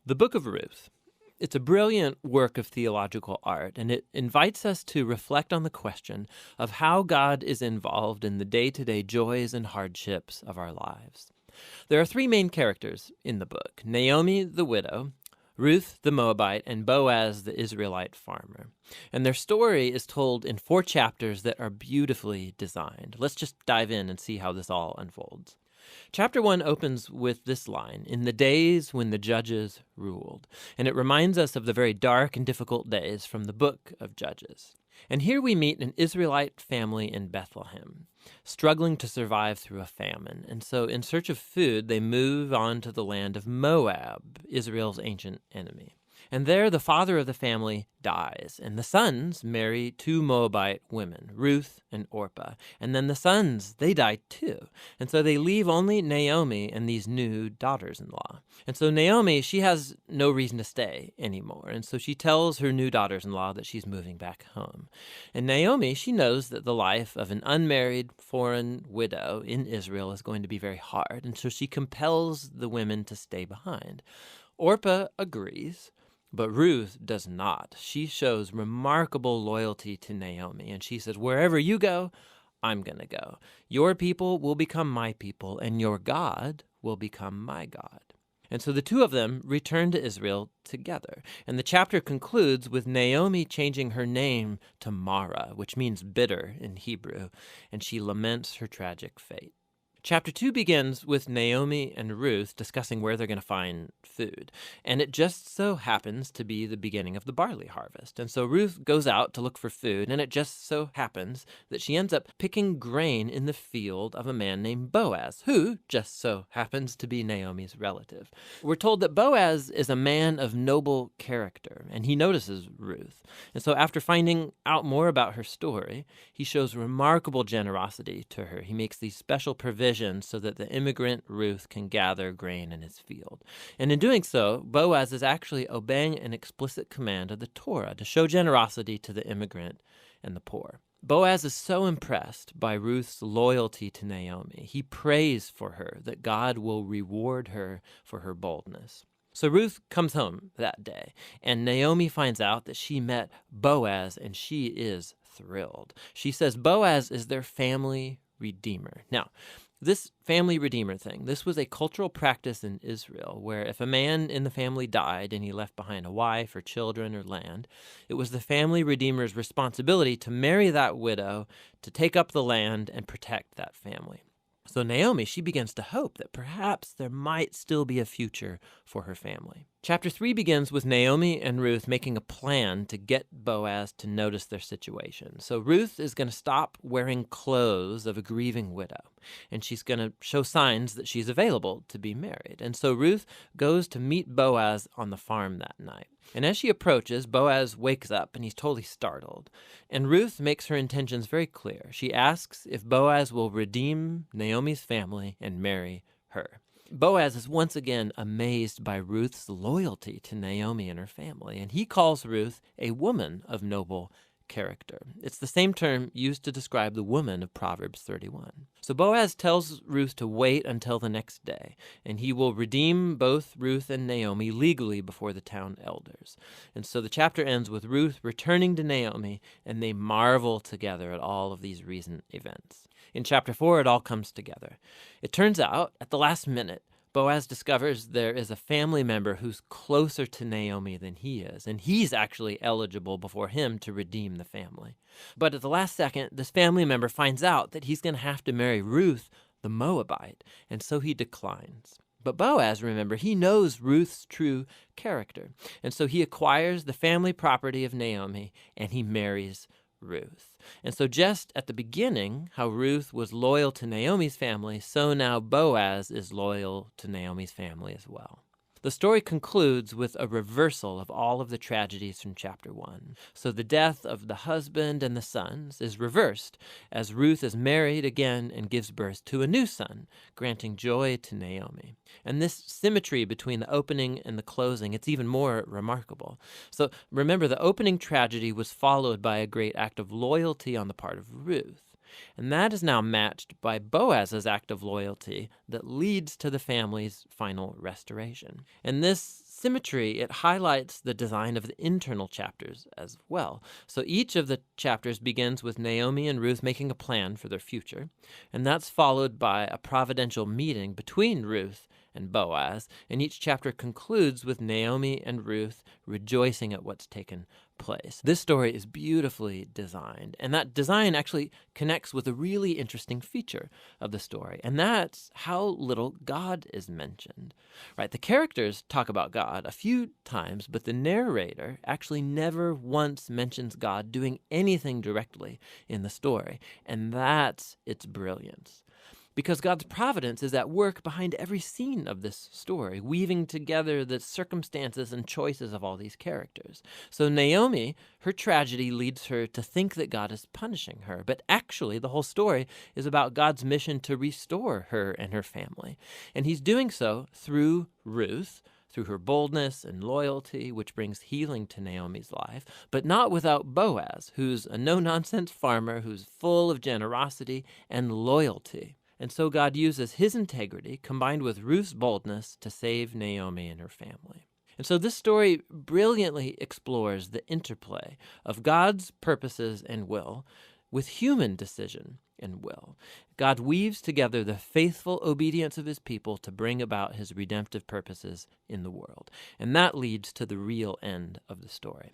The Book of Ruth. It's a brilliant work of theological art, and it invites us to reflect on the question of how God is involved in the day-to-day joys and hardships of our lives. There are three main characters in the book: Naomi, the widow, Ruth, the Moabite, and Boaz, the Israelite farmer. And their story is told in 4 chapters that are beautifully designed. Let's just dive in and see how this all unfolds. Chapter 1 opens with this line: "In the days when the judges ruled." And it reminds us of the very dark and difficult days from the book of Judges. And here we meet an Israelite family in Bethlehem, struggling to survive through a famine. And so in search of food, they move on to the land of Moab, Israel's ancient enemy. And there the father of the family dies, and the sons marry 2 Moabite women, Ruth and Orpah. And then the sons, they die too. And so they leave only Naomi and these new daughters-in-law. And so Naomi, she has no reason to stay anymore. And so she tells her new daughters-in-law that she's moving back home. And Naomi, she knows that the life of an unmarried foreign widow in Israel is going to be very hard. And so she compels the women to stay behind. Orpah agrees, but Ruth does not. She shows remarkable loyalty to Naomi, and she says, "Wherever you go, I'm going to go. Your people will become my people, and your God will become my God." And so the two of them return to Israel together. And the chapter concludes with Naomi changing her name to Mara, which means bitter in Hebrew, and she laments her tragic fate. Chapter 2 begins with Naomi and Ruth discussing where they're going to find food. And it just so happens to be the beginning of the barley harvest. And so Ruth goes out to look for food, and it just so happens that she ends up picking grain in the field of a man named Boaz, who just so happens to be Naomi's relative. We're told that Boaz is a man of noble character, and he notices Ruth. And so after finding out more about her story, he shows remarkable generosity to her. He makes these special provisions so that the immigrant Ruth can gather grain in his field. And in doing so, Boaz is actually obeying an explicit command of the Torah to show generosity to the immigrant and the poor. Boaz is so impressed by Ruth's loyalty to Naomi. He prays for her that God will reward her for her boldness. So Ruth comes home that day, and Naomi finds out that she met Boaz, and she is thrilled. She says Boaz is their family redeemer. Now, this family redeemer thing, this was a cultural practice in Israel where if a man in the family died and he left behind a wife or children or land, it was the family redeemer's responsibility to marry that widow, to take up the land and protect that family. So Naomi, she begins to hope that perhaps there might still be a future for her family. Chapter 3 begins with Naomi and Ruth making a plan to get Boaz to notice their situation. So Ruth is going to stop wearing clothes of a grieving widow, and she's going to show signs that she's available to be married. And so Ruth goes to meet Boaz on the farm that night. And as she approaches, Boaz wakes up and he's totally startled. And Ruth makes her intentions very clear. She asks if Boaz will redeem Naomi's family and marry her. Boaz is once again amazed by Ruth's loyalty to Naomi and her family, and he calls Ruth a woman of noble character. It's the same term used to describe the woman of Proverbs 31. So Boaz tells Ruth to wait until the next day, and he will redeem both Ruth and Naomi legally before the town elders. And so the chapter ends with Ruth returning to Naomi, and they marvel together at all of these recent events. In chapter 4, it all comes together. It turns out, at the last minute, Boaz discovers there is a family member who's closer to Naomi than he is, and he's actually eligible before him to redeem the family. But at the last second, this family member finds out that he's going to have to marry Ruth, the Moabite, and so he declines. But Boaz, remember, he knows Ruth's true character, and so he acquires the family property of Naomi, and he marries Ruth. And so just at the beginning, how Ruth was loyal to Naomi's family, so now Boaz is loyal to Naomi's family as well. The story concludes with a reversal of all of the tragedies from chapter 1. So the death of the husband and the sons is reversed as Ruth is married again and gives birth to a new son, granting joy to Naomi. And this symmetry between the opening and the closing, it's even more remarkable. So remember, the opening tragedy was followed by a great act of loyalty on the part of Ruth. And that is now matched by Boaz's act of loyalty that leads to the family's final restoration. And this symmetry, it highlights the design of the internal chapters as well. So each of the chapters begins with Naomi and Ruth making a plan for their future, and that's followed by a providential meeting between Ruth and Boaz, and each chapter concludes with Naomi and Ruth rejoicing at what's taken place. This story is beautifully designed, and that design actually connects with a really interesting feature of the story, and that's how little God is mentioned. Right? The characters talk about God a few times, but the narrator actually never once mentions God doing anything directly in the story, and that's its brilliance. Because God's providence is at work behind every scene of this story, weaving together the circumstances and choices of all these characters. So Naomi, her tragedy leads her to think that God is punishing her, but actually the whole story is about God's mission to restore her and her family. And he's doing so through Ruth, through her boldness and loyalty, which brings healing to Naomi's life, but not without Boaz, who's a no-nonsense farmer who's full of generosity and loyalty. And so God uses his integrity combined with Ruth's boldness to save Naomi and her family. And so this story brilliantly explores the interplay of God's purposes and will with human decision and will. God weaves together the faithful obedience of his people to bring about his redemptive purposes in the world. And that leads to the real end of the story.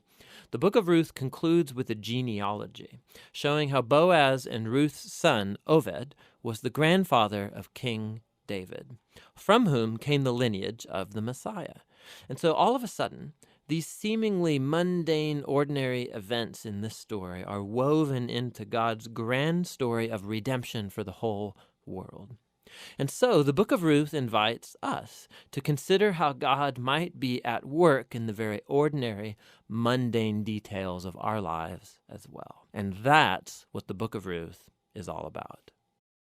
The book of Ruth concludes with a genealogy, showing how Boaz and Ruth's son, Oved, was the grandfather of King David, from whom came the lineage of the Messiah. And so all of a sudden, these seemingly mundane, ordinary events in this story are woven into God's grand story of redemption for the whole world. And so the book of Ruth invites us to consider how God might be at work in the very ordinary, mundane details of our lives as well. And that's what the book of Ruth is all about.